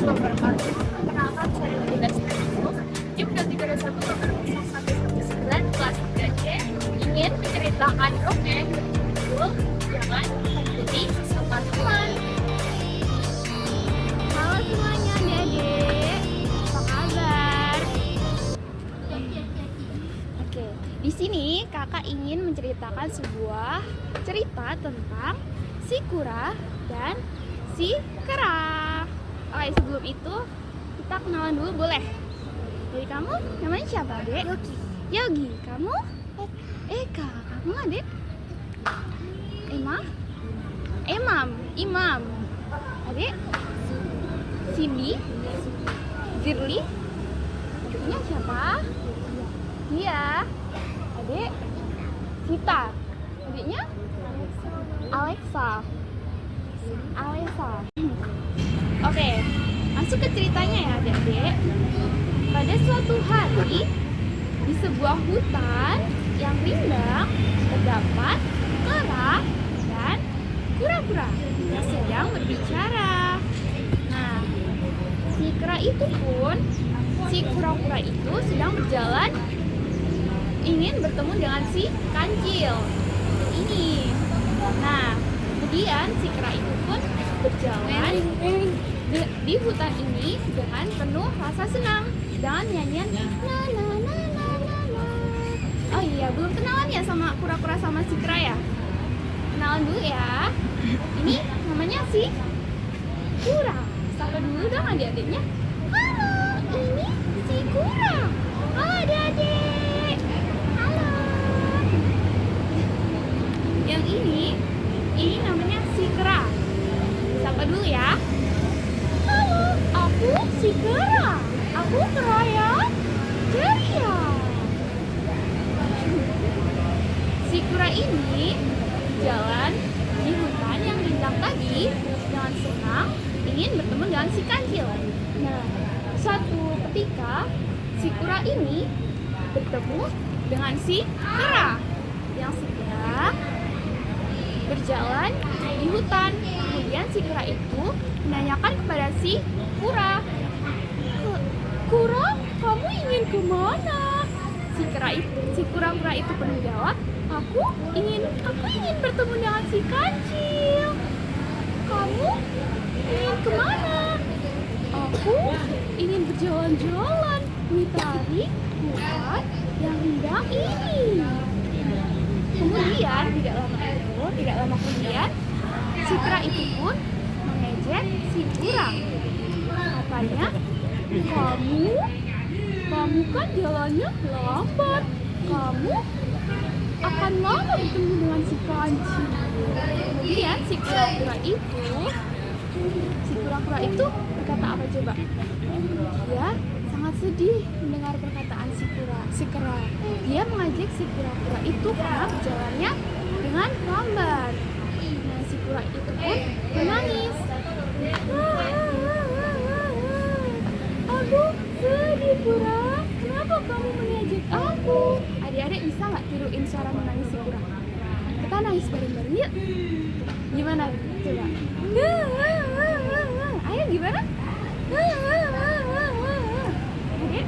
wabarakatuh. Perkenalkan saya Linda Sinario. Tim 321 kelas 3C ingin menceritakan dongeng berjudul Jangan Menjadi Sesama Teman. Halo semuanya adik-adik, apa kabar? Oke, di sini kakak ingin menceritakan sebuah cerita tentang si kura dan si kera. Oke, sebelum itu kita kenalan dulu boleh? Dari kamu, namanya siapa adik? Yogi. Yogi, kamu? Eka, kamu adik? Imam. Adik? Cindy, Zirli, adiknya siapa? Dia, adik Vita, adiknya Alexa. Oke, masuk ke ceritanya ya adik-adik. Pada suatu hari di sebuah hutan yang rindang terdapat kera dan kura-kura yang sedang berbicara. Nah, si kura-kura itu sedang berjalan ingin bertemu dengan si kancil ini. Nah, kemudian si kera itu pun berjalan di hutan ini dengan penuh rasa senang dan nyanyian na na na na na na. Oh iya, belum kenalan ya sama kura-kura sama si kera ya? Kenalan dulu ya. Ini namanya si kura. Sapa dulu dong adik-adiknya. Halo, ini si kura. Halo adik-adik. Halo. Yang ini namanya si kera. Sapa dulu ya. Halo, aku si kera. Aku kera ya. Ceria. Si kura ini jalan di hutan yang rindang tadi dengan senang ingin bertemu dengan si kancil. Nah, suatu ketika si kura ini bertemu dengan si kera yang sedang berjalan di hutan. Kemudian si kera itu menanyakan kepada si kura, "Kura, kamu ingin kemana?" Si kura-kura itu pun menjawab, Aku ingin bertemu dengan si kancil. Kamu ingin kemana? Aku ingin berjalan-jalan mengitari hutan yang rindang ini. Kemudian tidak lama kemudian si kera itu pun mengejek si kura. Katanya, kamu kan jalannya lambat. Kamu akan lama bertemu dengan si kancil. Kemudian si kura-kura itu berkata apa coba? Dia sangat sedih mendengar perkataan si kera. Dia mengajak si kura-kura itu karena berjalannya dengan lambat. Nah, si kura itu pun menangis. Aku sedih kura. Kenapa kamu mengejek aku? Adik-adik bisa nggak tiruin suara menangis si kura? Kita nangis bareng-bareng yuk. Gimana? Coba. Ayo gimana? Adik.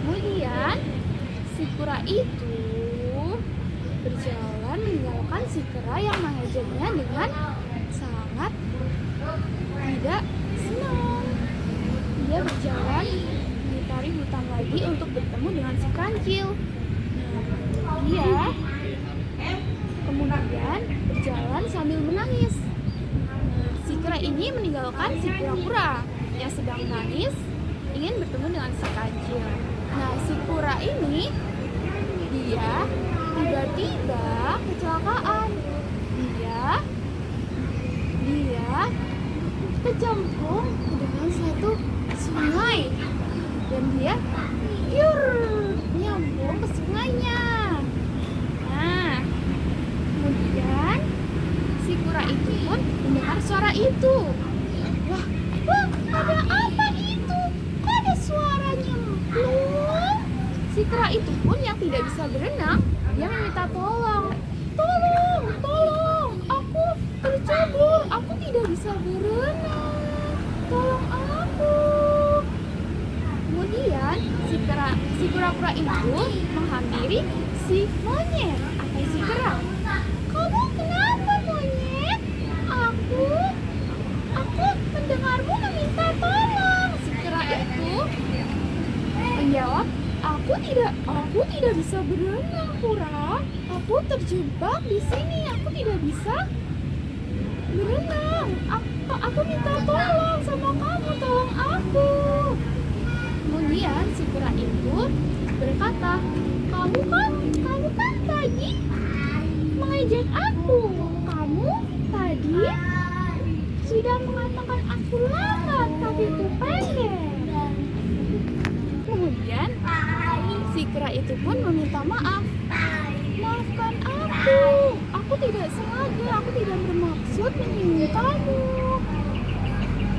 Kemudian si kura itu berjalan meninggalkan si kera yang mengejeknya dengan sangat tidak senang. Dia berjalan mengitari hutan lagi untuk bertemu dengan si kancil. Dia kemudian berjalan sambil menangis. Si kera ini meninggalkan si kura-kura yang sedang menangis ingin bertemu dengan si kancil. Nah, si kura ini dia tiba-tiba kecelakaan. Dia kecemplung dengan suatu sungai dan dia nyambung ke sungainya. Nah, kemudian si kura itu pun mendengar suara itu. Wah, ada apa itu? Kok ada suara nyemplung? Si kera itu pun yang tidak bisa berenang, dia meminta tolong. Tolong, aku tercebur, kura-kura itu menghampiri si monyet atau si kera. Kamu kenapa monyet? Aku mendengarmu meminta tolong. Si kera itu menjawab, aku tidak bisa berenang, kura. Aku terjebak di sini. Aku tidak bisa berenang. Aku minta tolong sama kamu, tolong aku. Kemudian si kera itu berkata, kamu kan tadi mengejek aku. Kamu tadi sudah mengatakan aku lambat, kakiku pendek. Kemudian si kera itu pun meminta maaf. Maafkan aku tidak sengaja, aku tidak bermaksud menyinggung kamu.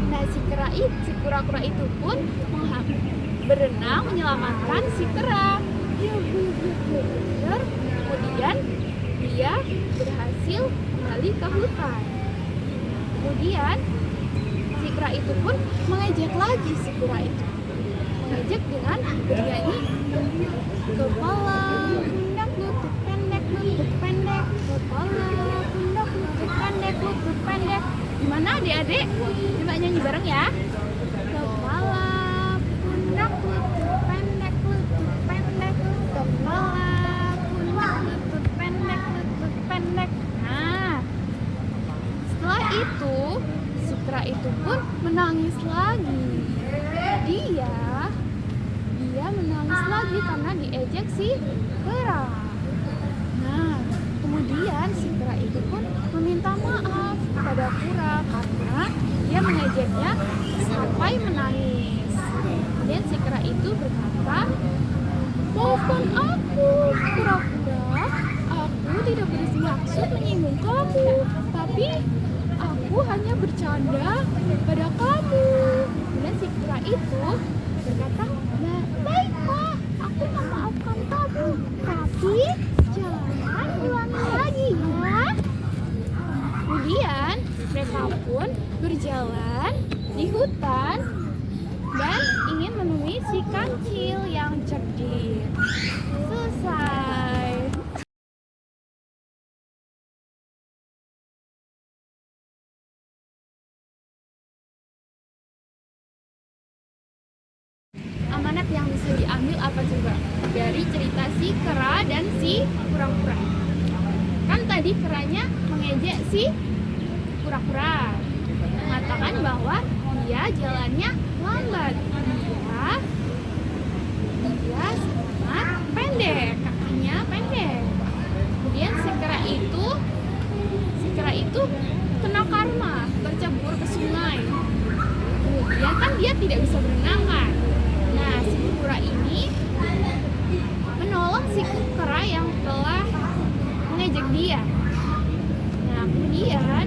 Nah, si kura-kura itu pun berenang menyelamatkan si kera. Kemudian dia berhasil kembali ke hutan. Kemudian si kera itu pun mengejek lagi si kura itu. Mengejek dengan bernyanyi, kepala pundak lutut pendek, kepala pundak lutut pendek. Gimana adik-adik? Coba nyanyi bareng ya. Kepala pundak lutut pendek, kepala pundak lutut pendek. Nah, setelah itu si kera itu pun menangis lagi. Dia menangis lagi karena diejek si kera. Nah, kemudian si kera itu pun meminta maaf kepada kura karena dia mengejeknya sampai menangis. Kemudian si kera itu berkata, maafkan aku, kura-kura. Aku tidak bermaksud menyinggung kamu, tapi aku hanya bercanda pada kamu. Kemudian si kura itu berkata, baiklah, aku memaafkan kamu, tapi jangan ulangi lagi ya. Kemudian mereka pun berjalan di hutan dan ingin menemui si kancil yang cerdik. Selesai. Amanat yang bisa diambil apa coba dari cerita si kera dan si kura-kura? Kan tadi keranya mengejek si kura-kura, mengatakan bahwa dia jalannya lambat, dia sangat pendek, kakinya pendek. Kemudian si kera itu kena karma, tercebur ke sungai. Kemudian kan dia tidak bisa berenang kan. Nah, si kura ini menolong si kera yang telah mengejek dia. Nah, kemudian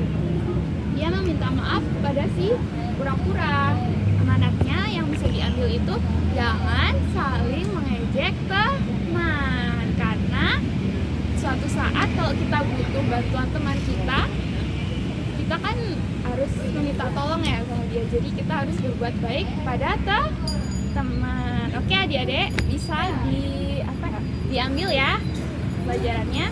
dia meminta maaf pada si kura-kura. Amanatnya yang bisa diambil itu jangan saling mengejek teman, karena suatu saat kalau kita butuh bantuan teman kita kan harus meminta tolong ya sama dia. Jadi kita harus berbuat baik kepada teman. Oke adik-adik, bisa diambil ya pelajarannya.